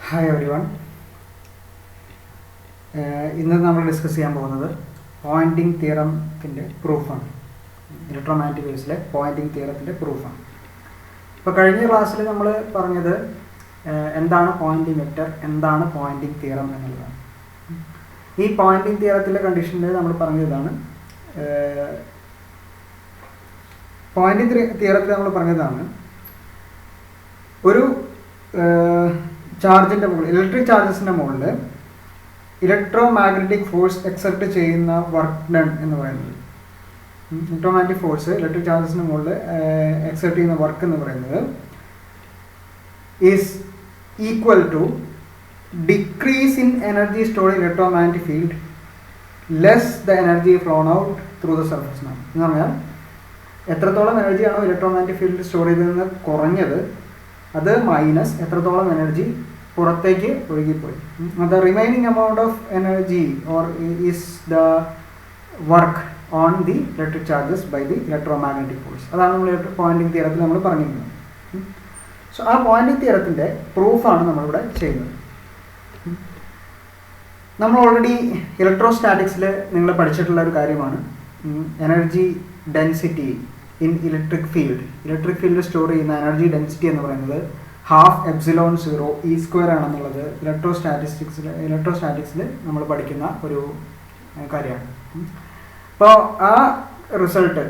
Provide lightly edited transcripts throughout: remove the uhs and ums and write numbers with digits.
Hi every one. ഇന്ന് നമ്മൾ discuss ചെയ്യാൻ പോകുന്നത് പോയിൻറ്റിംഗ് തിയറത്തിൻ്റെ പ്രൂഫാണ്. ഇലക്ട്രോമാഗ്നറ്റിക് വേവ്സിലെ പോയിൻറ്റിംഗ് തിയറത്തിൻ്റെ പ്രൂഫാണ്. ഇപ്പോൾ കഴിഞ്ഞ ക്ലാസ്സിൽ നമ്മൾ പറഞ്ഞത് എന്താണ് പോയിൻറ്റിംഗ് വെക്റ്റർ, എന്താണ് പോയിൻറ്റിംഗ് തിയറം എന്നുള്ളതാണ്. ഈ പോയിൻറ്റിംഗ് തിയറത്തിലെ കണ്ടീഷനിൽ നമ്മൾ പറഞ്ഞതാണ്, പോയിൻറ്റിംഗ് തിയറത്തിൽ നമ്മൾ പറഞ്ഞതാണ് ഒരു ചാർജിൻ്റെ മുകളിൽ, ഇലക്ട്രിക് ചാർജസിൻ്റെ മുകളിൽ ഇലക്ട്രോ മാഗ്നറ്റിക് ഫോഴ്സ് എക്സെർട്ട് ചെയ്യുന്ന വർക്ക് ഡൺ എന്ന് പറയുന്നത്, ഇലക്ട്രോമാഗ്നറ്റിക് ഫോഴ്സ് ഇലക്ട്രിക് ചാർജസിന് മുകളിൽ എക്സെർട്ട് ചെയ്യുന്ന വർക്ക് എന്ന് പറയുന്നത് is equal to decrease in energy stored in electromagnetic field less the energy flown out through the surface. എന്ന് പറഞ്ഞാൽ എത്രത്തോളം എനർജിയാണോ ഇലക്ട്രോമാഗ്നറ്റിക് ഫീൽഡിൽ സ്റ്റോർ ചെയ്തതെന്ന് കുറഞ്ഞത്, അത് മൈനസ് എത്രത്തോളം എനർജി പുറത്തേക്ക് ഒഴുകിപ്പോയി. The remaining amount of energy or is the work on the electric charges by the electromagnetic force. അതാണ് നമ്മൾ പോയിൻറ്റിംഗ് തിയറത്തിൽ നമ്മൾ പറഞ്ഞിരുന്നത്. സോ ആ പോയിൻറ്റിംഗ് തിയറത്തിൻ്റെ പ്രൂഫാണ് നമ്മളിവിടെ ചെയ്യുന്നത്. നമ്മൾ ഓൾറെഡി ഇലക്ട്രോസ്റ്റാറ്റിക്സിൽ നിങ്ങൾ പഠിച്ചിട്ടുള്ള ഒരു കാര്യമാണ് energy density in electric field store ചെയ്യുന്ന എനർജി ഡെൻസിറ്റി എന്ന് പറയുന്നത് ½ E² ആണെന്നുള്ളത് ഇലക്ട്രോസ്റ്റാറ്റിക്സിൽ നമ്മൾ പഠിക്കുന്ന ഒരു കാര്യമാണ്. അപ്പോൾ ആ result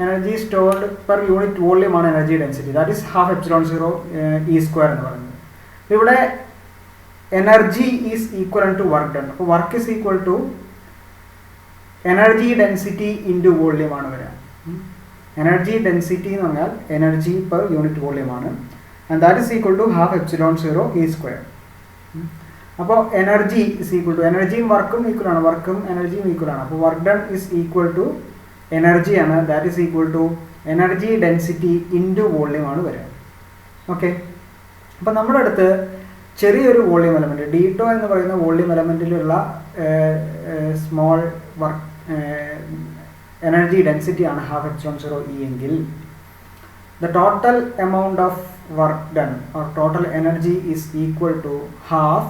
energy stored per unit വോള്യൂമാണ് energy density, that is ½ E² എന്ന് പറയുന്നത്. ഇവിടെ energy is equal to work done. അപ്പോൾ work is equal to energy density into volume ആണ് വരിക. എനർജി ഡെൻസിറ്റി എന്ന് പറഞ്ഞാൽ എനർജി പെർ യൂണിറ്റ് വോള്യൂമാണ്, and that is equal to ½ E². അപ്പോൾ എനർജി ഈസ് ഈക്വൽ ടു, എനർജിയും വർക്കും ഈക്വൽ ആണ്, വർക്കും എനർജിയും ഈക്വൽ ആണ്. അപ്പോൾ work done is equal to എനർജിയാണ്, that is equal to energy density into volume ആണ് വരിക. ഓക്കെ. അപ്പോൾ നമ്മുടെ അടുത്ത് ചെറിയൊരു വോള്യൂം എലമെൻറ്റ് ഡീറ്റോ എന്ന് പറയുന്ന വോള്യൂം എലമെൻറ്റിലുള്ള സ്മോൾ വർക്ക് എനർജി ഡെൻസിറ്റി ആണ് ½ E എങ്കിൽ the total amount of work done or total energy is equal to ½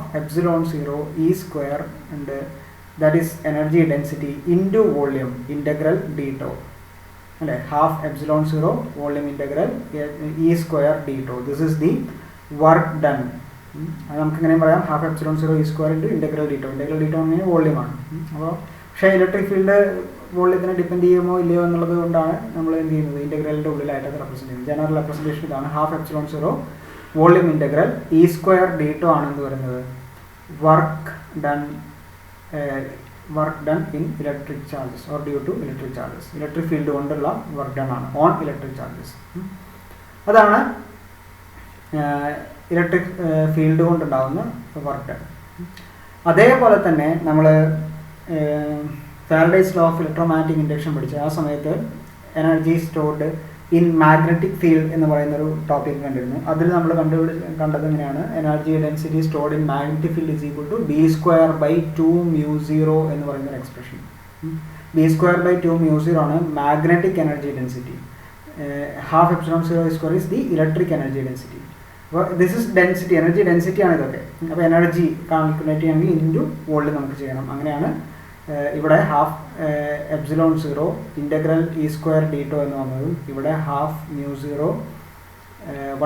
E², and that is energy density into volume integral d tau. അല്ലേ, ½ volume integral E² d tau. This is the work done. അത് നമുക്കിങ്ങനെ പറയാം, ½ E² into integral d tau. Integral d tau അങ്ങനെ വോള്യൂമാണ്. അപ്പോൾ പക്ഷേ electric field വോള്യത്തിനെ depend ചെയ്യുമോ ഇല്ലയോ എന്നുള്ളത് കൊണ്ടാണ് നമ്മൾ എന്ത് ചെയ്യുന്നത്, ഇൻ്റഗ്രലിൻ്റെ ഉള്ളിലായിട്ട് അത് റെപ്രസെൻറ്റ് ചെയ്യുന്നത്. ജനറൽ റെപ്രസെൻറ്റേഷൻ ഇതാണ്, ½ volume integral E² d tau ആണെന്ന് പറയുന്നത് work done in electric charges or due to electric charges. Electric field കൊണ്ടുള്ള വർക്ക് ഡൺ ആണ് ഓൺ ഇലക്ട്രിക് ചാർജസ്. അതാണ് ഇലക്ട്രിക് ഫീൽഡ് കൊണ്ടുണ്ടാകുന്ന വർക്ക് ഡൺ. അതേപോലെ തന്നെ നമ്മൾ Faraday's law of electromagnetic induction പഠിച്ച ആ സമയത്ത് energy stored in magnetic field എന്ന് പറയുന്നൊരു ടോപ്പിക് കണ്ടിരുന്നു. അതിൽ നമ്മൾ കണ്ടത് എങ്ങനെയാണ്, energy density stored in magnetic field is equal to d²/2μ0 എന്ന് പറയുന്നൊരു എക്സ്പ്രഷൻ. d²/2μ0 ആണ് magnetic energy density, ½ E² is the electric energy density. അപ്പോൾ this is density, energy density ആണ് ഇതൊക്കെ. അപ്പോൾ എനർജി കാൽക്കുലേറ്റ് ചെയ്യണമെങ്കിൽ ഇൻറ്റു വോൾട്ട് നമുക്ക് ചെയ്യണം. അങ്ങനെയാണ് ഇവിടെ ½ ഇൻ്റഗ്രൽ E² d tau എന്ന് വന്നതും ഇവിടെ ½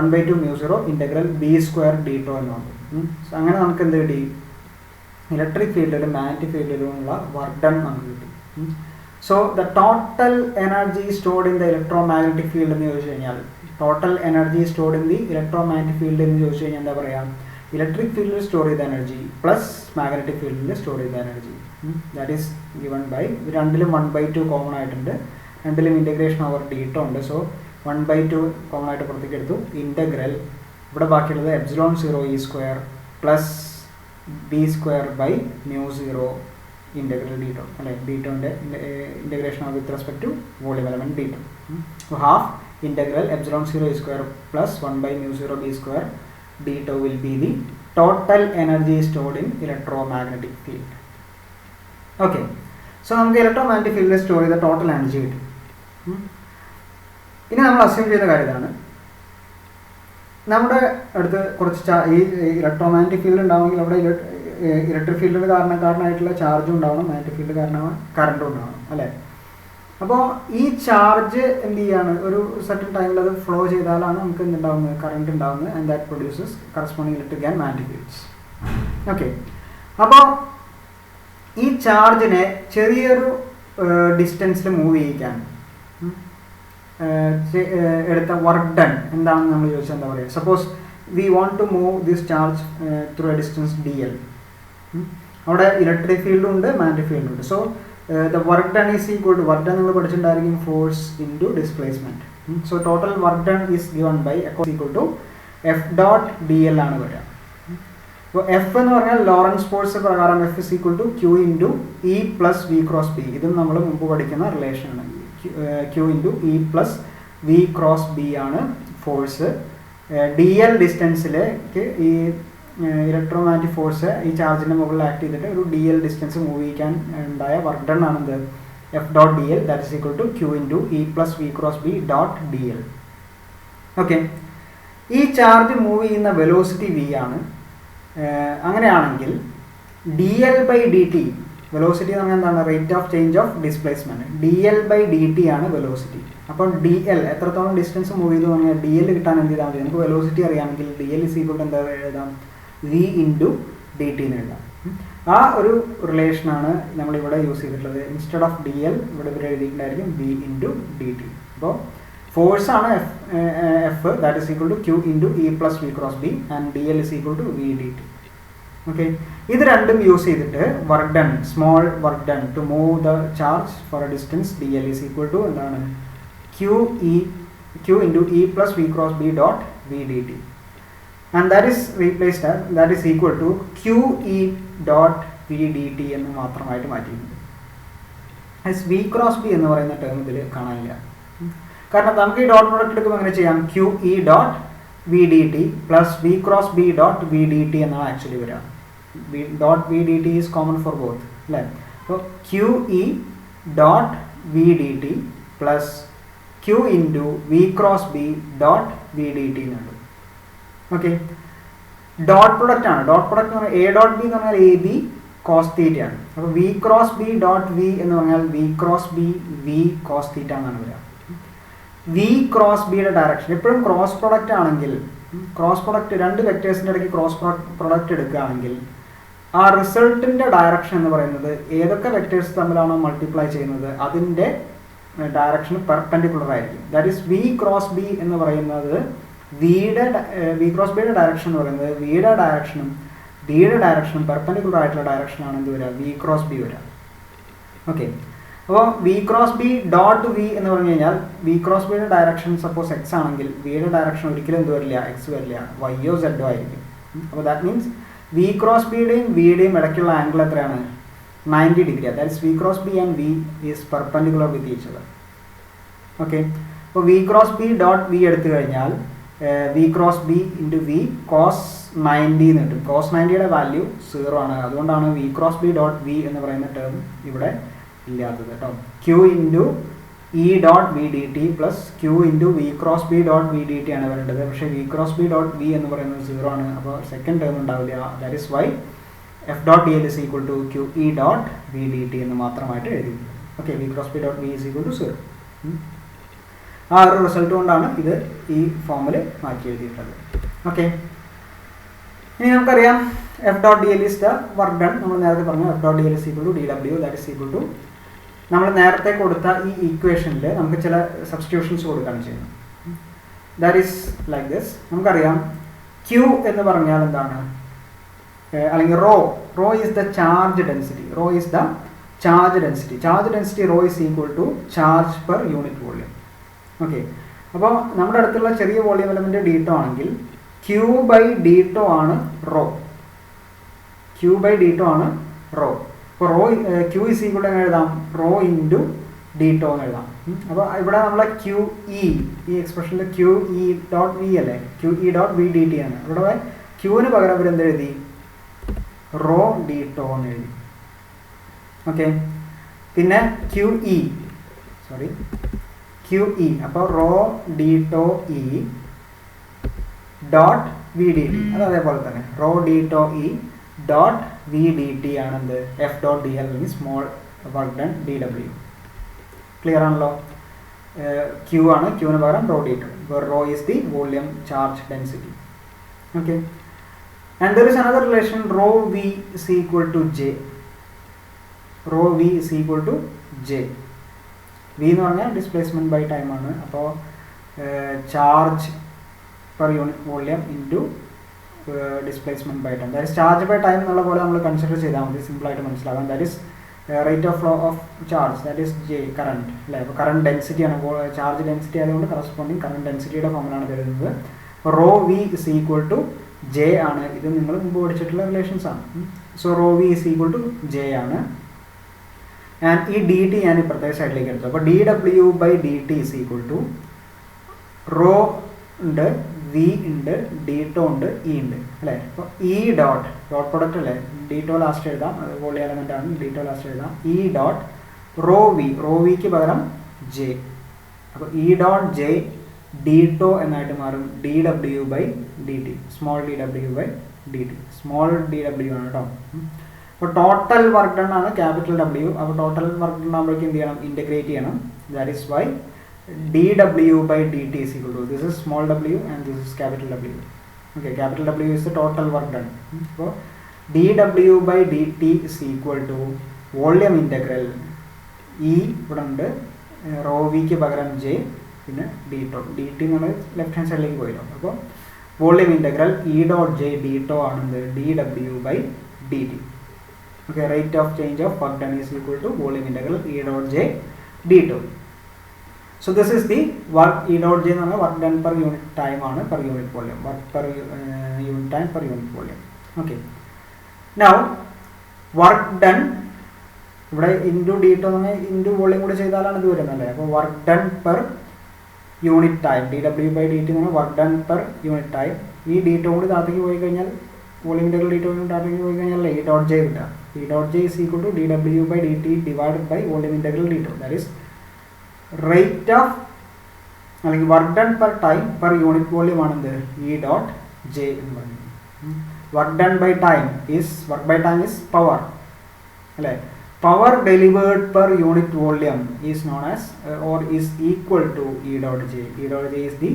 1/2μ0 ഇൻ്റഗ്രൽ B² d tau എന്ന് വന്നത്. അങ്ങനെ നമുക്ക് എന്ത് കിട്ടി, ഇലക്ട്രിക് ഫീൽഡിലും മാഗ്നറ്റിക് ഫീൽഡിലുമുള്ള വർക്ക് ഡൺ നമുക്ക് കിട്ടി. So the total energy stored in the electromagnetic field എന്ന് ചോദിച്ചു കഴിഞ്ഞാൽ, total energy stored in the electromagnetic field എന്ന് ചോദിച്ചു കഴിഞ്ഞാൽ എന്താ പറയുക, ഇലക്ട്രിക് ഫീൽഡിൽ സ്റ്റോർ ചെയ്ത എനർജി പ്ലസ് മാഗ്നറ്റിക് ഫീൽഡിൽ സ്റ്റോർ ചെയ്ത energy, that is given by, രണ്ടിലും 1/2 കോമൺ ആയിട്ടുണ്ട്, രണ്ടിലും ഇൻ്റഗ്രേഷൻ ഓവർ d tau ഉണ്ട്. സോ 1/2 കോമൺ ആയിട്ട് പുറത്തേക്ക് എടുത്തു, ഇൻ്റഗ്രൽ ഇവിടെ ബാക്കിയുള്ളത് ½ E² plus B²/μ0 integral d tau. അല്ലെ, d tauൻ്റെ integration of with respect to volume element d tau. So half integral ½ E² plus 1/μ0 B² d tau will be the total energy stored in electromagnetic field. Okay, so നമുക്ക് electromagnetic ഫീൽഡിൽ store ചെയ്ത total energy കിട്ടും. ഇനി നമ്മൾ assume ചെയ്യുന്ന കാര്യം ഇതാണ്, നമ്മുടെ അടുത്ത് കുറച്ച് ഈ ഇലക്ട്രോമാഗ്നറ്റിക് ഫീൽഡ് ഉണ്ടാവുമെങ്കിൽ അവിടെ ഇലക്ട്രിക് ഫീൽഡിന് കാരണമായിട്ടുള്ള ചാർജും ഉണ്ടാവണം, മാഗ്നറ്റിക് ഫീൽഡ് കാരണം കറണ്ടും ഉണ്ടാവണം അല്ലേ. അപ്പോൾ ഈ ചാർജ് എന്ത് ചെയ്യാണ്, ഒരു സർട്ടൻ ടൈമിൽ അത് ഫ്ലോ ചെയ്താലാണ് നമുക്ക് എന്തുണ്ടാവുന്നത്, കറണ്ട് ഉണ്ടാവുന്നത്. And that produces corresponding electric and magnetic fields. Okay, അപ്പോൾ ഈ ചാർജിനെ ചെറിയൊരു ഡിസ്റ്റൻസിൽ മൂവ് ചെയ്യിക്കാൻ എടുത്ത വർക്ക് ഡൺ എന്താണെന്ന് നമ്മൾ ചോദിച്ചാൽ എന്താ പറയുക. Suppose we want to move this charge through a distance DL. അവിടെ ഇലക്ട്രിക് ഫീൽഡും ഉണ്ട്, മാഗ്നറ്റിക് ഫീൽഡും ഉണ്ട്. So the work done is equal to, work done നിങ്ങൾ പഠിച്ചിട്ടുണ്ടായിരിക്കും, force into displacement. So total work done is given by equal to F.dl ആണ് വരിക. അപ്പോൾ F എന്ന് പറഞ്ഞാൽ ലോറൻസ് ഫോഴ്സ് പ്രകാരം F is equal to Q into E plus V cross B. ഇതും നമ്മൾ മുമ്പ് പഠിക്കുന്ന റിലേഷനാണ്. Q into E plus V cross B ആണ് ഫോഴ്സ്. DL ഡിസ്റ്റൻസിലേക്ക് ഈ ഇലക്ട്രോമാഗ്നറ്റിക് ഫോഴ്സ് ഈ ചാർജിൻ്റെ മുകളിൽ ആക്ട് ചെയ്തിട്ട് ഒരു DL ഡിസ്റ്റൻസ് മൂവ് ചെയ്യിക്കാൻ ഉണ്ടായ വർക്ക് ഡൺ ആണ് എന്ത്, F.dl. That is equal to Q into E plus V cross B dot DL. Okay, ഈ ചാർജ് മൂവ് ചെയ്യുന്ന വെലോസിറ്റി V ആണ്. അങ്ങനെയാണെങ്കിൽ DL/dt, വെലോസിറ്റി എന്ന് പറഞ്ഞാൽ എന്താണ്, rate of change of displacement. DL/dt ആണ് വെലോസിറ്റി. അപ്പം DL എത്രത്തോളം ഡിസ്റ്റൻസ് മൂവ് ചെയ്തു പറഞ്ഞാൽ DL കിട്ടാൻ എന്ത് ചെയ്താൽ മതി, നമുക്ക് വെലോസിറ്റി അറിയാമെങ്കിൽ DL ഇസ് ഈക്വൽ ടു എന്താ എഴുതാം, V ഇൻറ്റു DT എന്ന് എഴുതാം. ആ ഒരു റിലേഷനാണ് നമ്മളിവിടെ യൂസ് ചെയ്തിട്ടുള്ളത്. ഇൻസ്റ്റെഡ് ഓഫ് DL ഇവിടെ എഴുതിയിട്ടുണ്ടായിരിക്കും V ഇൻറ്റു DT. അപ്പോൾ ഫോഴ്സ് ആണ് F, that is equal to Q into E plus V cross B and DL is equal to V dt. Okay, ഇത് രണ്ടും യൂസ് ചെയ്തിട്ട് work done, small work done to move the charge for a distance DL is equal to എന്താണ്, Q into E plus V cross B dot V dt. And that is replaced as, that is equal to QE dot V dt എന്ന് മാത്രമായിട്ട് മാറ്റിയിട്ടുണ്ട്. V cross B എന്ന് പറയുന്ന term ഇതിൽ കാണാനില്ല. കാരണം നമുക്ക് ഈ ഡോട്ട് പ്രോഡക്റ്റ് എടുക്കുമ്പോൾ അങ്ങനെ ചെയ്യാം, QE dot V dt plus V cross B dot V dt എന്നാണ് ആക്ച്വലി വരിക. Dot V dt is common for both അല്ലേ. അപ്പോൾ QE dot V dt plus Q into V cross B dot V dt എന്നുണ്ട്. Okay, dot product ആണ്. Dot product എന്ന് പറഞ്ഞാൽ A dot B എന്ന് പറഞ്ഞാൽ AB കോസ് തീറ്റ ആണ്. അപ്പോൾ V cross B dot V എന്ന് പറഞ്ഞാൽ V cross B V cos theta എന്നാണ് വരിക. V ക്രോസ് ബിയുടെ ഡയറക്ഷൻ എപ്പോഴും ക്രോസ് പ്രൊഡക്റ്റ് ആണെങ്കിൽ, ക്രോസ് പ്രൊഡക്റ്റ് രണ്ട് വെക്ടേഴ്സിൻ്റെ ഇടയ്ക്ക് ക്രോസ് പ്രൊഡക്റ്റ് എടുക്കുകയാണെങ്കിൽ ആ റിസൾട്ടിൻ്റെ ഡയറക്ഷൻ എന്ന് പറയുന്നത് ഏതൊക്കെ വെക്ടേഴ്സ് തമ്മിലാണോ മൾട്ടിപ്ലൈ ചെയ്യുന്നത് അതിൻ്റെ ഡയറക്ഷൻ പെർപെൻഡിക്കുലർ ആയിരിക്കും. That is V cross B എന്ന് പറയുന്നത് V ക്രോസ് ബിയുടെ ഡയറക്ഷൻ എന്ന് പറയുന്നത് വിയുടെ ഡയറക്ഷനും ഡിയുടെ ഡയറക്ഷനും പെർപെൻഡിക്കുലർ ആയിട്ടുള്ള ഡയറക്ഷനാണ് എന്ത് വരിക, V ക്രോസ് B വരിക. ഓക്കെ, അപ്പോൾ V cross B dot V എന്ന് പറഞ്ഞു കഴിഞ്ഞാൽ V ക്രോസ് ബിയുടെ ഡയറക്ഷൻ സപ്പോസ് X ആണെങ്കിൽ വിയുടെ ഡയറക്ഷൻ ഒരിക്കലും എന്ത് വരില്ല, X വരില്ല, Y Z ആയിരിക്കും. അപ്പോൾ ദാറ്റ് മീൻസ് V ക്രോസ് ബിയുടെയും വിയുടെയും ഇടയ്ക്കുള്ള ആംഗിൾ എത്രയാണ്, 90 degree. That is V cross B and V is perpendicular with each other. Okay, അപ്പോൾ V cross B dot V എടുത്തു കഴിഞ്ഞാൽ V cross B into V cos 90 എന്ന് കിട്ടും. കോസ് 90യുടെ വാല്യൂ 0 ആണ്. അതുകൊണ്ടാണ് V cross B dot V എന്ന് പറയുന്ന term ഇവിടെ ഇല്ലാത്തത് കേട്ടോ. Q into E dot V d t plus Q into V cross B dot V d t ആണ് വരേണ്ടത്. പക്ഷേ V cross B dot V എന്ന് പറയുന്നത് 0 ആണ്. അപ്പോൾ സെക്കൻഡ് ടേം ഉണ്ടാവില്ല. That is why F dot D l is equal to Q E dot V d t എന്ന് മാത്രമായിട്ട് എഴുതിയിട്ടുണ്ട്. Okay, V cross B dot V is equal to 0. ആ ഒരു റിസൾട്ട് കൊണ്ടാണ് ഇത് ഈ ഫോമിൽ മാറ്റി എഴുതിയിട്ടുള്ളത്. ഓക്കെ, ഇനി നമുക്കറിയാം F dot D l is the work done. നമ്മൾ നേരത്തെ പറഞ്ഞു F dot D l is equal to DW, that is equal to നമ്മൾ നേരത്തെ കൊടുത്ത ഈ ഇക്വേഷനിൽ നമുക്ക് ചില സബ്സ്റ്റിറ്റ്യൂഷൻസ് കൊടുക്കുകയാണ് ചെയ്യുന്നത്. That is like this. നമുക്കറിയാം Q എന്ന് പറഞ്ഞാൽ എന്താണ്, അല്ലെങ്കിൽ rho is the charge density. Rho is the charge density. Charge density rho is equal to charge per unit volume. Okay, അപ്പോൾ നമ്മുടെ അടുത്തുള്ള ചെറിയ വോളിയം എലമെൻറ്റ് ഡീറ്റോ ആണെങ്കിൽ Q ബൈ ഡീറ്റോ ആണ് റോ. Q ബൈ ഡീറ്റോ ആണ് റോ. അപ്പോൾ Q ഇസ് ഈക്വൽ എന്ന് എഴുതാം റോ ഇൻറ്റു ഡീറ്റോ എന്ന് എഴുതാം. അപ്പോൾ ഇവിടെ നമ്മളെ QE, ഈ എക്സ്പ്രഷനിൽ QE ഡോട്ട് V അല്ലേ, QE dot V d t ആണ്. ഇവിടെ Qന് പകരം അവർ എന്തെഴുതി, റോ ഡീറ്റോ എന്ന് എഴുതി. ഓക്കെ, പിന്നെ QE അപ്പോൾ rho d tau E dot V D T. അത് അതേപോലെ തന്നെ rho D tau E dot V D T ആണെന്ത് F dot D L means small work done D W. Clear ആണല്ലോ. ക്യൂ ആണ്, ക്യൂവിന് പകരം rho D tau, rho is the volume charge density. Okay, and there is another relation rho V is equal to J. Rho V is equal to J. V എന്ന് പറഞ്ഞാൽ displacement by time ആണ്. അപ്പോൾ charge per unit volume into displacement by time. That is charge by time എന്നുള്ള പോലെ നമ്മൾ consider ചെയ്താൽ മതി, സിമ്പിളായിട്ട് മനസ്സിലാകാം. That is rate of flow of charge, that is J current അല്ലേ. അപ്പോൾ കറണ്ട് ഡെൻസിറ്റിയാണ്, ചാർജ് ഡെൻസിറ്റി ആയതുകൊണ്ട് കറസ്പോണ്ടിങ് കറണ്ട് ഡെൻസിറ്റിയുടെ ഫോമിലാണ് തരുന്നത്. Rho V is equal to J ആണ്. ഇത് നിങ്ങൾ മുമ്പ് പഠിച്ചിട്ടുള്ള റിലേഷൻസ് ആണ്. So rho V is equal to J ആണ്. ആൻഡ് ഈ ഡി ടി ഞാൻ പ്രത്യേക സൈഡിലേക്ക് എടുത്തു. അപ്പോൾ D W by D T is equal to rho ഉണ്ട്, വി ഉണ്ട്, ഡി ടോ ഉണ്ട്, ഇ ഉണ്ട് അല്ലേ. അപ്പോൾ ഇ ഡോട്ട് പ്രൊഡക്റ്റ് അല്ലേ, ഡി ടോ ലാസ്റ്റ് എഴുതാം, അത് വോളിയം എലമെൻ്റ് ആണ്, ഡി ടോ ലാസ്റ്റ് എഴുതാം. ഇ ഡോട്ട് റോ വിക്ക് പകരം ജെ. അപ്പോൾ E dot J D tau എന്നായിട്ട് മാറും D W by D T, small D W by D T. Small D W ആണ് കേട്ടോ. അപ്പോൾ ടോട്ടൽ വർക്ക് ഡൺ ആണ് ക്യാപിറ്റൽ ഡബ്ല്യു. അപ്പോൾ ടോട്ടൽ വർക്ക് ഡൺ ആകുമ്പോഴേക്കും എന്ത് ചെയ്യണം, ഇൻ്റഗ്രേറ്റ് ചെയ്യണം. That is why dw by dt is equal to, this is small w and this is capital W. Okay, capital W is the total work done. So dw by dt is equal to volume integral E ഇവിടെ ഉണ്ട്, raw വിക്ക് പകരം J, പിന്നെ D tau. D T നമ്മൾ left hand സൈഡിലേക്ക് പോയല്ലോ. അപ്പോൾ volume integral E dot J D tau ആണെന്ന് D W by D T. Okay, rate of change of work done is equal to volume integral E dot J D tau. So this is the work E dot J എന്ന് പറഞ്ഞാൽ work done per unit time ആണ്, per unit volume, work per unit time per unit volume. Okay, now work done ഇവിടെ into D tau എന്ന് പറഞ്ഞാൽ into volume കൂടി ചെയ്താലാണ് ഇത് വരുന്നത് അല്ലേ. അപ്പോൾ work done per unit time, d W by D t എന്ന് പറഞ്ഞാൽ work done per unit time. ഈ ഡി ടോ കൂടി താഴത്തേക്ക് പോയി കഴിഞ്ഞാൽ, വോളിയം ഇൻ്റഗ്രൽ ഡി ടോ താഴത്തേക്ക് പോയി കഴിഞ്ഞാൽ ഇ ഡോട്ട് ജെ കിട്ടുക. E dot J is equal to D W by D T divided by volume integral D tau. That is rate of അല്ലെങ്കിൽ work done per time per unit volume ആണെന്ത് E dot J എന്ന് പറയുന്നത്. Work done by time is, work by time is power അല്ലേ. Power delivered per unit volume is known as or is equal to E dot J. E dot J is the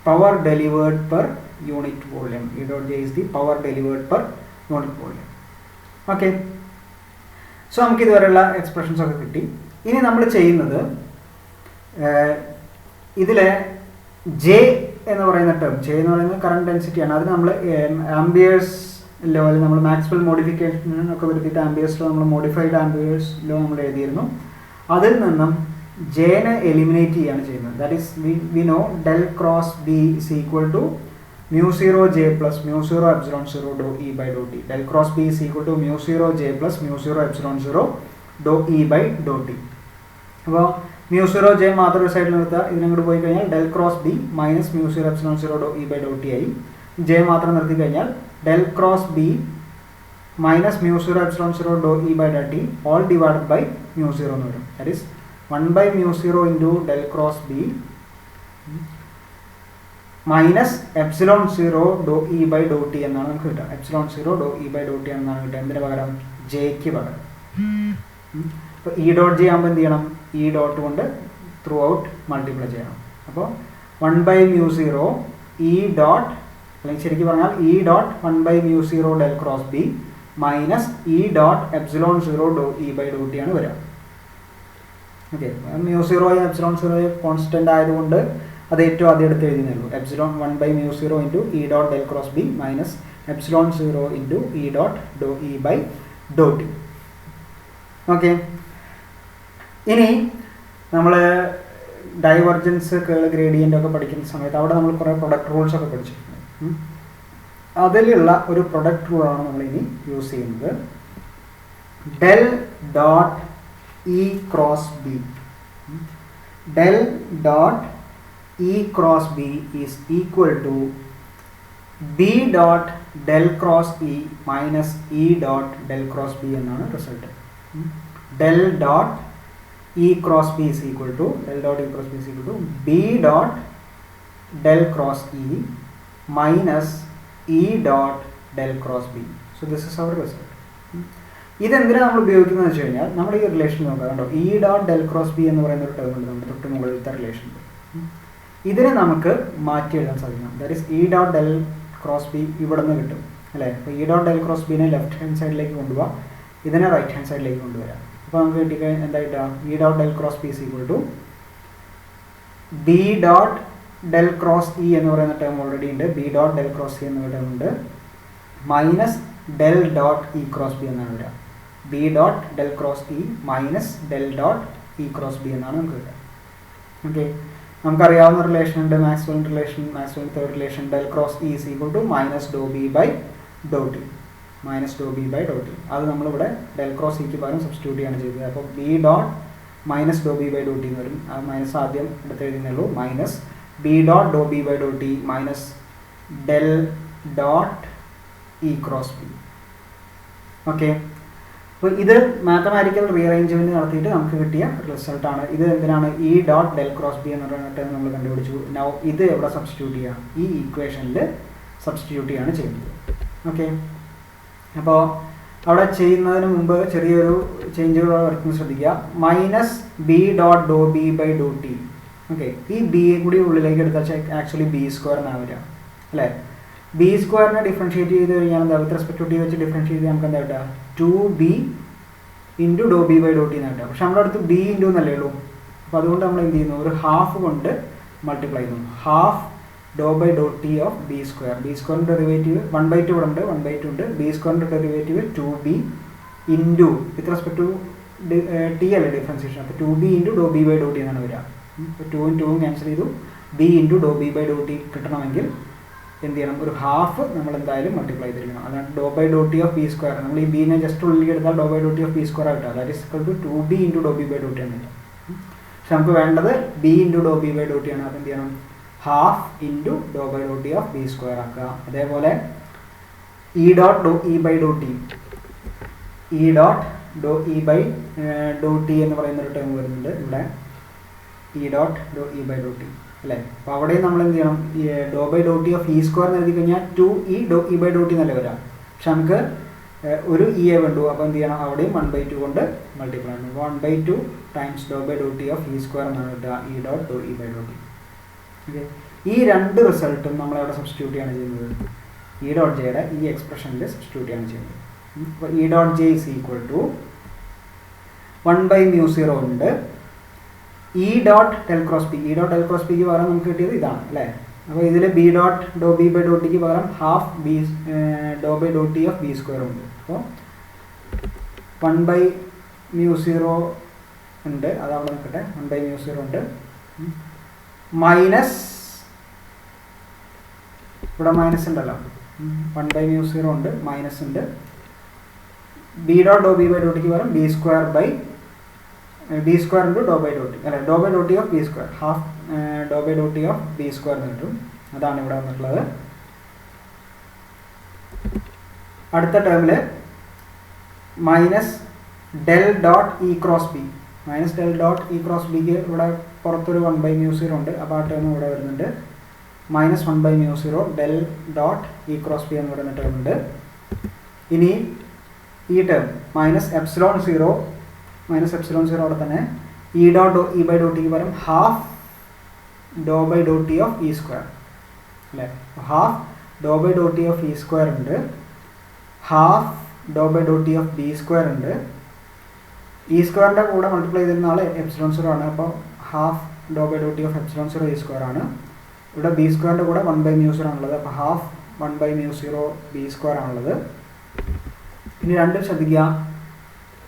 power delivered per unit volume. E dot J is the power delivered per unit volume. Okay, so നമുക്ക് ഇതുവരെയുള്ള expressions ഒക്കെ കിട്ടി. ഇനി നമ്മൾ ചെയ്യുന്നത് ഇതിലെ J എന്ന് പറയുന്ന ടേം, ജെ എന്ന് പറയുന്നത് കറണ്ട് ഡെൻസിറ്റിയാണ്. അത് നമ്മൾ ആംബിയേഴ്സ് ലോ, അല്ലെങ്കിൽ നമ്മൾ മാക്സ്വെൽ മോഡിഫിക്കേഷൻ ഒക്കെ വരുത്തിയിട്ട് ആംബിയേഴ്സ് ലോ, നമ്മൾ മോഡിഫൈഡ് ആംബിയേഴ്സ് ലോ നമ്മൾ എഴുതിയിരുന്നു. അതിൽ നിന്നും ജെനെ എലിമിനേറ്റ് ചെയ്യുകയാണ് ചെയ്യുന്നത്. That is we know del cross B is equal to mu zero J plus mu zero epsilon zero do E by do t. Del cross B is equal to mu zero J plus mu zero epsilon zero do E by do t. അപ്പോൾ mu zero J മാത്രം ഒരു സൈഡിൽ നിർത്തുക, ഇതിനങ്ങോട്ട് പോയി കഴിഞ്ഞാൽ del cross B minus mu zero epsilon zero do E by do t ആയി. J മാത്രം നിർത്തി കഴിഞ്ഞാൽ del cross B minus mu zero epsilon zero do E by do t all divided by mu zero എന്ന് വരും. That is 1 by mu zero into del cross B minus epsilon zero do E by do T എന്നാണ് നമുക്ക് കിട്ടുക. Epsilon zero do E by do T എന്നാണ് കിട്ടുക. എന്തിന് പകരം? ജെക്ക് പകരം. അപ്പോൾ ഇ ഡോട്ട് ജെ ആകുമ്പോൾ എന്ത് ചെയ്യണം? ഇ ഡോട്ട് കൊണ്ട് ത്രൂ ഔട്ട് മൾട്ടിപ്ലൈ ചെയ്യണം. അപ്പോൾ 1 by mu zero E dot, അല്ലെങ്കിൽ ശരിക്കും പറഞ്ഞാൽ E dot 1 by mu zero del cross B minus E dot epsilon zero do E by do T ആണ് വരിക. ഓക്കെ, മ്യൂ സീറോയും എപ്സിലോൺ സീറോയും കോൺസ്റ്റൻ്റ് ആയതുകൊണ്ട് അത് ഏറ്റവും ആദ്യം എടുത്ത് എഴുതിയുള്ളൂ. Epsilon 1 by mu zero into E dot del cross B minus epsilon zero into E dot do E by do t. Okay, ഇനി നമ്മൾ ഡൈവർജൻസ്, കേൾ, ഗ്രേഡിയൻ്റ് ഒക്കെ പഠിക്കുന്ന സമയത്ത് അവിടെ നമ്മൾ കുറേ പ്രൊഡക്റ്റ് റൂൾസ് ഒക്കെ പഠിച്ചിട്ടുണ്ട്. അതിലുള്ള ഒരു പ്രൊഡക്റ്റ് റൂളാണ് നമ്മളിനി യൂസ് ചെയ്യുന്നത്. Del dot E cross B. Del dot E cross B is equal to B dot del cross E minus E dot del cross B എന്നാണ് result. Del dot E cross B is equal to, del dot E cross B is equal to B dot del cross E minus E dot del cross B. So this is our result. ഇതെന്തിനാണ് നമ്മൾ ഉപയോഗിക്കുന്നത് വെച്ച് കഴിഞ്ഞാൽ നമ്മൾ ഈ relation നോക്കാം കണ്ടോ, E dot del cross B എന്ന് പറയുന്ന ഒരു ടേം ഉണ്ട് നമ്മുടെ തൊട്ട് മുകളിലത്തെ റിലേഷൻ. ഇതിനെ നമുക്ക് മാറ്റി എഴുതാൻ സാധിക്കണം. That is E dot del cross B ഇവിടെ നിന്ന് കിട്ടും അല്ലേ. അപ്പോൾ ഇ ഡോട്ട് ഡെൽ ക്രോസ് ബിനെ ലെഫ്റ്റ് ഹാൻഡ് സൈഡിലേക്ക് കൊണ്ടുപോകാം, ഇതിനെ റൈറ്റ് ഹാൻഡ് സൈഡിലേക്ക് കൊണ്ടുവരാം. അപ്പോൾ നമുക്ക് കിട്ടിക്കഴിഞ്ഞാൽ എന്തായിട്ടാണ് E dot del cross B is equal to B dot del cross E എന്ന് പറയുന്ന ടേം ഓൾറെഡി ഉണ്ട്, B dot del cross E എന്ന ടേം ഉണ്ട്, minus del dot E cross B എന്നാണ് വരിക. B dot del cross E minus del dot E cross B എന്നാണ് നമുക്ക് കിട്ടുക. ഓക്കെ, നമുക്കറിയാവുന്ന റിലേഷൻ ഉണ്ട്, Maxwell relation, Maxwell third relation, del cross E is equal to minus do B by do T, minus do B by do t. അത് നമ്മളിവിടെ del cross ഇക്ക് പകരം substitute ചെയ്യാണ് ചെയ്തത്. അപ്പോൾ B dot minus do B by do T എന്ന് വരും. ആ മൈനസ് ആദ്യം എടുത്ത് എഴുതുന്നുള്ളൂ, minus B dot do B by do T minus del dot E cross B. Okay, അപ്പോൾ ഇത് മാത്തമാറ്റിക്കൽ റീഅറേഞ്ച്മെൻറ്റ് നടത്തിയിട്ട് നമുക്ക് കിട്ടിയ റിസൾട്ടാണ്. ഇത് എന്തിനാണ് E dot del cross B എന്ന് പറഞ്ഞിട്ട് നമ്മൾ കണ്ടുപിടിച്ചു. നൗ ഇത് എവിടെ സബ്സ്റ്റിറ്റ്യൂട്ട് ചെയ്യാം, ഈ ഇക്വേഷനിൽ സബ്സ്റ്റിറ്റ്യൂട്ട് ചെയ്യാണ് ചെയ്യുന്നത്. ഓക്കെ, അപ്പോൾ അവിടെ ചെയ്യുന്നതിന് മുമ്പ് ചെറിയൊരു ചേഞ്ചുകൾ വരുത്തുന്നത് ശ്രദ്ധിക്കുക. Minus B dot do B by do t. Okay, ഈ ബി കൂടി ഉള്ളിലേക്ക് എടുത്താൽ ആക്ച്വലി ബി സ്ക്വയർ എന്നാണ് വരിക അല്ലേ. ബി സ്ക്വയറിനെ ഡിഫറൻഷിയേറ്റ് ചെയ്ത് കഴിഞ്ഞാൽ എന്താ, വിത്ത് റെസ്പെക്ട് ടു ടി വെച്ച് ഡിഫറൻഷിയേറ്റ് ചെയ്ത് നമുക്ക് എന്താ കിട്ടുക, 2b into do B by do T എന്നാണ് കിട്ടുക. പക്ഷെ നമ്മുടെ അടുത്ത് ബി ഇൻറ്റു എന്നല്ലേ ഉള്ളൂ. അപ്പോൾ അതുകൊണ്ട് നമ്മൾ എന്ത് ചെയ്യുന്നു, ഒരു ഹാഫ് കൊണ്ട് മൾട്ടിപ്ലൈ ചെയ്യുന്നു. Half do by do T of B square. B സ്ക്വയറിൻ്റെ ഡെറിവേറ്റീവ് 1/2 ഇവിടെ ഉണ്ട്, 1/2 ഉണ്ട്. ബി സ്ക്വയറിൻ്റെ derivative 2b into with respect to T അല്ലേ ഡിഫറൻസിയേഷൻ. അപ്പോൾ 2b into do B by do T എന്നാണ് വരിക. അപ്പോൾ 2ഉം 2ഉം ക്യാൻസൽ ചെയ്തു. B into do B by do T കിട്ടണമെങ്കിൽ എന്ത് ചെയ്യണം, ഒരു ഹാഫ് നമ്മൾ എന്തായാലും മൾട്ടിപ്ലൈ ചെയ്തിരിക്കണം. അതാണ് do by do T of B square. നമ്മൾ ഈ ബീനെ ജസ്റ്റ് ഉള്ളിലേക്ക് എടുത്താൽ do by do T of B square ആയിട്ടാണ്. That is equal to 2b into do B by do T ആണ്. പക്ഷെ നമുക്ക് വേണ്ടത് B into do B by do T ആണ്. അപ്പോൾ എന്ത് ചെയ്യണം, half into do by do T of B square ആക്കുക. അതേപോലെ E dot do E by do T, E dot do E by do T എന്ന് പറയുന്നൊരു ടേം വരുന്നുണ്ട് ഇവിടെ, E dot do E by do T അല്ലേ. അപ്പോൾ അവിടെയും നമ്മൾ എന്ത് ചെയ്യണം, ഈ do by do T of E square എന്ന് എഴുതി കഴിഞ്ഞാൽ 2e do E by do T എന്നല്ലേ വരാം. പക്ഷെ നമുക്ക് ഒരു ഇ എ വേണ്ടു. അപ്പോൾ എന്ത് ചെയ്യണം, അവിടെയും 1/2 കൊണ്ട് മൾട്ടിപ്ലൈ ചെയ്യണം. 1/2 times do by do T of E square എന്നാണ് കിട്ടുക, E dot do E by do t. Okay, ഈ രണ്ട് റിസൾട്ടും നമ്മളവിടെ സബ്സ്റ്റിറ്റ്യൂട്ട് ചെയ്യാണ് ചെയ്യുന്നത്. ഇ ഡോട്ട് ജെയുടെ ഈ എക്സ്പ്രഷനിൽ സബ്സ്റ്റിറ്റ്യൂട്ട് ചെയ്യാണ് ചെയ്യുന്നത്. അപ്പോൾ E dot J is equal to 1/μ0 ഉണ്ട്. E dot del cross P, E dot del cross പിക്ക് പകരം നമുക്ക് കിട്ടിയത് ഇതാണ് അല്ലേ. അപ്പോൾ ഇതിൽ B dot do B by do ടിക്ക് പകരം half B do by do T of B square ഉണ്ട്. അപ്പോൾ 1/μ0 ഉണ്ട്, അതവിടെ നിൽക്കട്ടെ. 1/μ0 ഉണ്ട്, മൈനസ് ഇവിടെ മൈനസ് ഉണ്ടല്ലോ, 1/μ0 ഉണ്ട്, മൈനസ് ഉണ്ട്. B dot do B by do ടിക്ക് പകരം B square by B square into do by do T അല്ലെ, do by do T of B square, half do by do T of B square എന്ന് കിട്ടും. അതാണ് ഇവിടെ വന്നിട്ടുള്ളത്. അടുത്ത ടേമിൽ minus del dot E cross B, minus del dot E cross ബിക്ക് ഇവിടെ പുറത്തൊരു 1/μ0 ഉണ്ട്. അപ്പോൾ ആ ടേം ഇവിടെ വരുന്നുണ്ട്. Minus 1/μ0 del dot E cross B എന്ന് പറയുന്ന ടേം ഉണ്ട്. ഇനി ഈ term minus epsilon 0, minus epsilon 0 അവിടെ തന്നെ. E dot do E by do ടിക്ക് പകരം half do by do T of E square അല്ലേ. Half do by do T of E square ഉണ്ട്, half do by do T of B square ഉണ്ട്. E സ്ക്വയറിൻ്റെ കൂടെ multiply ചെയ്തിരുന്ന ആൾ epsilon 0 ആണ്. അപ്പോൾ half do by do T of epsilon 0 E square ആണ്. ഇവിടെ ബി സ്ക്വയറിൻ്റെ കൂടെ 1/μ0 ആണുള്ളത്. അപ്പോൾ ഹാഫ് 1/μ0 ബി സ്ക്വയർ ആണുള്ളത്. ഇനി രണ്ടും ശ്രദ്ധിക്കുക,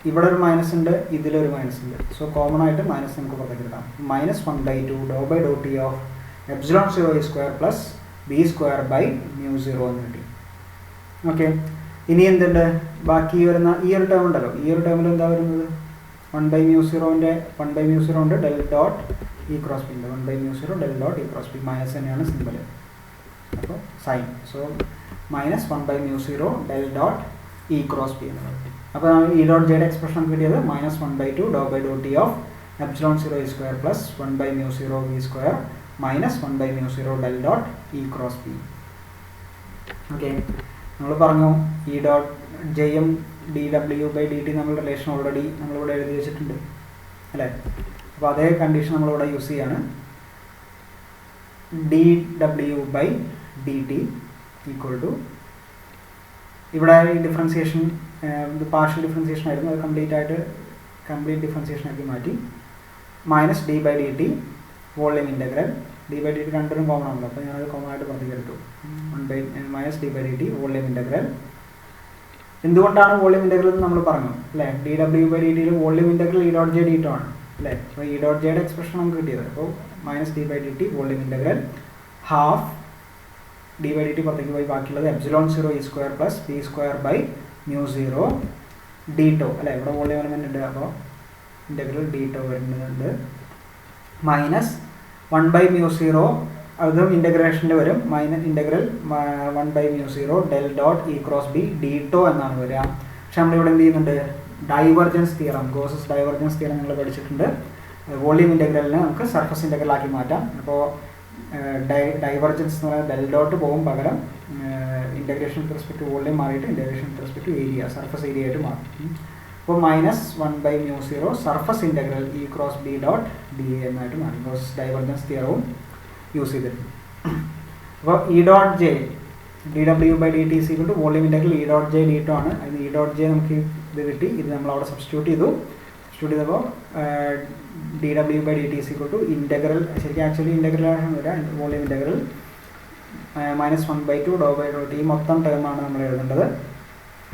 ഇവിടെ ഒരു മൈനസ് ഉണ്ട്, ഇതിലൊരു മൈനസ് ഉണ്ട്. സോ കോമൺ ആയിട്ട് മൈനസ് നമുക്ക് പുറത്തേക്ക് എടുക്കാം. Minus 1/2 do by do T of epsilon 0 E square plus B square by μ0 എന്ന് കിട്ടി. ഓക്കെ, ഇനി എന്തുണ്ട്, ബാക്കി വരുന്ന ഈ ഒരു ടേം ഉണ്ടല്ലോ, ഈ ഒരു ടേമിൽ എന്താ വരുന്നത്, 1/μ0ൻ്റെ 1/μ0 ഉണ്ട്, del dot E cross B ഉണ്ട്. 1/μ0 del dot E cross B, minus തന്നെയാണ് സിമ്പിൾ. അപ്പോൾ sign, so minus 1/μ0 del dot E cross B എന്നുള്ളത്. അപ്പോൾ ഇ ഡോട്ട് ജെയുടെ എക്സ്പ്രഷൻ കിട്ടിയത് minus 1/2 do by do T of epsilon 0 E square plus 1/μ0 B square minus 1/μ0 del dot E cross B. Okay, നമ്മൾ പറഞ്ഞു E dot J M D W by D T നമ്മൾ relation already നമ്മളിവിടെ എഴുതി വെച്ചിട്ടുണ്ട് അല്ലേ. അപ്പോൾ അതേ കണ്ടീഷൻ നമ്മളിവിടെ യൂസ് ചെയ്യാണ്. D W by D t equal to, ഇവിടെ ഈ ഡിഫറൻസിയേഷൻ ഇത് പാർഷ്യൽ ഡിഫറൻസിയേഷൻ ആയിരുന്നു, അത് കംപ്ലീറ്റ് ഡിഫറൻസിയേഷൻ ആക്കി മാറ്റി, minus d by D t volume integral, d by D t രണ്ടും കോമൺ ആണല്ലോ, അപ്പോൾ ഞാനത് കോമൺ ആയിട്ട് പുറത്തേക്ക് എടുത്തു, minus d by D t volume integral. എന്തുകൊണ്ടാണ് വോളിയം ഇൻ്റഗ്രൽ എന്ന് നമ്മൾ പറഞ്ഞു അല്ലേ. ഡി ഡബ്ല്യു ബൈ ഡി ടിയിൽ volume integral E dot J D tau ആണ് അല്ലേ. അപ്പോൾ ഇ ഡോട്ട് ജെയുടെ എക്സ്പ്രഷൻ നമുക്ക് കിട്ടിയത്. അപ്പോൾ minus d by D t volume integral half d by D t പുറത്തേക്ക് പോയി ബാക്കിയുള്ളത് epsilon 0 E square plus P square by mu 0 D tau അല്ലേ. ഇവിടെ വോളിയം എലമെൻ്റ് ഉണ്ട്, അപ്പോൾ ഇൻ്റഗ്രൽ ഡി ടോ വരുന്നുണ്ട്, മൈനസ് 1 ബൈ മ്യൂ 0, അതും ഇൻ്റഗ്രേഷനിൽ വരും, minus integral 1 by mu 0 del dot E cross B d tau എന്നാണ് വരിക. പക്ഷെ നമ്മളിവിടെ എന്ത് ചെയ്യുന്നുണ്ട്, divergence theorem, Gauss's divergence theorem നിങ്ങൾ പഠിച്ചിട്ടുണ്ട്. വോളിയം ഇൻ്റഗ്രലിനെ നമുക്ക് സർഫസ് ഇൻ്റഗ്രലാക്കി മാറ്റാം. അപ്പോൾ ഡൈവർജൻസ് എന്ന് പറയുന്നത് ഡെൽ ഡോട്ട് പോകും, പകരം integration with respect to volume മാറിയിട്ട് integration with respect to area, surface area ആയിട്ട് മാറും. അപ്പോൾ minus 1 by mu 0 surface integral E cross B dot D A എന്നായിട്ട് മാറി. ഗോസസ് ഡൈവർജൻസ് തിയറവും യൂസ് ചെയ്തിട്ടുണ്ട്. അപ്പോൾ E dot J D W by D T C കൊണ്ട് volume integral E dot J D tau ആണ്. അതിന് ഇ ഡോട്ട് ജെ നമുക്ക് ഇത് കിട്ടി, ഇത് നമ്മൾ അവിടെ സബ്സ്റ്റിറ്റ്യൂട്ട് ചെയ്തപ്പോൾ d W by D T C കൊണ്ട് ഇൻ്റഗ്രൽ, ശരിക്കും ആക്ച്വലി ഇൻ്റഗ്രലാണ് വരിക, volume integral minus 1/2 do by do t, മൊത്തം ടേമാണ് നമ്മൾ എഴുതേണ്ടത്.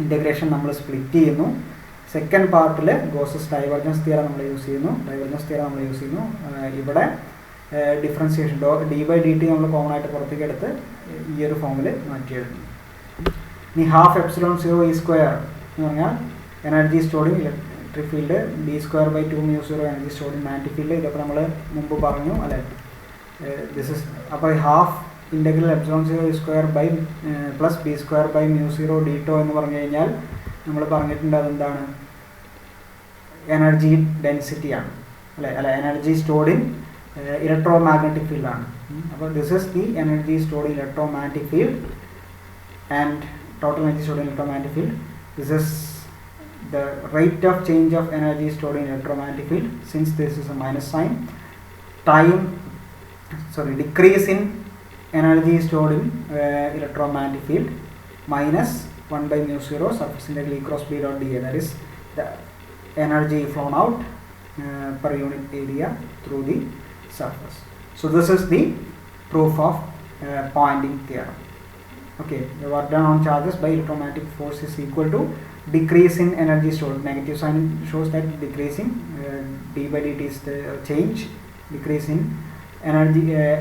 ഇൻ്റഗ്രേഷൻ നമ്മൾ സ്പ്ലിറ്റ് ചെയ്യുന്നു. സെക്കൻഡ് പാർട്ടിൽ ഗോസസ് ഡൈവർജൻസ് തിയറം നമ്മൾ യൂസ് ചെയ്യുന്നു, ഇവിടെ differentiation D by D T നമ്മൾ കോമൺ ആയിട്ട് പുറത്തേക്ക് എടുത്ത് ഈ ഒരു ഫോമിൽ മാറ്റി എഴുതുന്നു. ഇനി ഹാഫ് എപ്സിലോൺ 0 ഇ സ്ക്വയർ എന്ന് പറഞ്ഞാൽ energy stored in electric field, B square by 2 mu 0 energy stored in magnetic field, ഇതൊക്കെ നമ്മൾ മുമ്പ് പറഞ്ഞു അല്ലേ. ദിസ് ഇസ്, അപ്പോൾ half integral epsilon 0 E square by plus B square by mu 0 D tau എന്ന് പറഞ്ഞു കഴിഞ്ഞാൽ നമ്മൾ പറഞ്ഞിട്ടുണ്ട് അതെന്താണ്, എനർജി ഡെൻസിറ്റിയാണ് അല്ല energy stored in electromagnetic ഫീൽഡാണ്. അപ്പോൾ this is the energy stored in electromagnetic field and total energy stored in electromagnetic field. This is the rate of change of energy stored in electromagnetic field. Since this is a minus sign, decrease in energy stored in electromagnetic field minus 1 by mu 0 surface integral E cross B dot dA, that is the energy flown out per unit area through the surface. So this is the proof of Poynting theorem. Okay, the work done on charges by electromagnetic force is equal to decrease in energy stored. Negative sign shows that decreasing, d by dt is the change, decrease in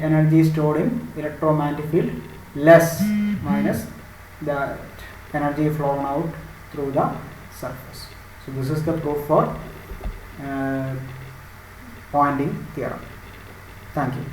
energy stored in electromagnetic field less minus the energy flown out through the surface. So this is the proof for Poynting theorem. Thank you.